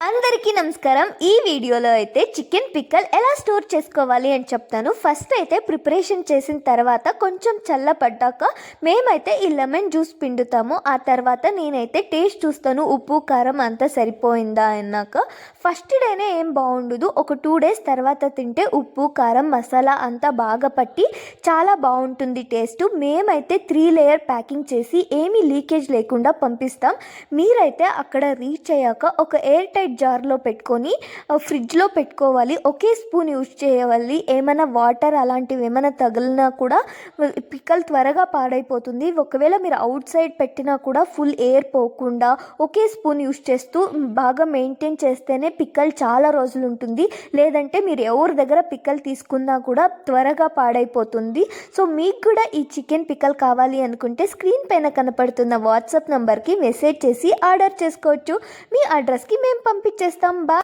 అందరికీ నమస్కారం. ఈ వీడియోలో అయితే చికెన్ పిక్కల్ ఎలా స్టోర్ చేసుకోవాలి అని చెప్తాను. ఫస్ట్ అయితే ప్రిపరేషన్ చేసిన తర్వాత కొంచెం చల్లపడ్డాక మేమైతే ఈ లెమన్ జ్యూస్ పిండుతాము. ఆ తర్వాత నేనైతే టేస్ట్ చూస్తాను, ఉప్పు కారం అంతా సరిపోయిందా అన్నాక. ఫస్ట్ డేనే ఏం బాగుండదు, ఒక 2 డేస్ తర్వాత తింటే ఉప్పు కారం మసాలా అంతా బాగా పట్టి చాలా బాగుంటుంది టేస్ట్. మేమైతే 3 లేయర్ ప్యాకింగ్ చేసి ఏమీ లీకేజ్ లేకుండా పంపిస్తాం. మీరైతే అక్కడ రీచ్ అయ్యాక ఒక ఎయిర్ టైట్ జార్లో పెట్టుకొని ఫ్రిడ్జ్లో పెట్టుకోవాలి. ఒకే స్పూన్ యూజ్ చేయాలి. ఏమైనా వాటర్ అలాంటివి ఏమైనా తగిలినా కూడా పిక్కల్ త్వరగా పాడైపోతుంది. ఒకవేళ మీరు అవుట్ సైడ్ పెట్టినా కూడా ఫుల్ ఎయిర్ పోకుండా ఒకే స్పూన్ యూజ్ చేస్తూ బాగా మెయింటైన్ చేస్తేనే పిక్కల్ చాలా రోజులు ఉంటుంది. లేదంటే మీరు ఎవరి దగ్గర పిక్కల్ తీసుకున్నా కూడా త్వరగా పాడైపోతుంది. సో మీకు కూడా ఈ చికెన్ పిక్కల్ కావాలి అనుకుంటే స్క్రీన్ పైన కనపడుతున్న వాట్సాప్ నెంబర్కి మెసేజ్ చేసి ఆర్డర్ చేసుకోవచ్చు. మీ అడ్రస్కి మేము పంపించేస్తాం.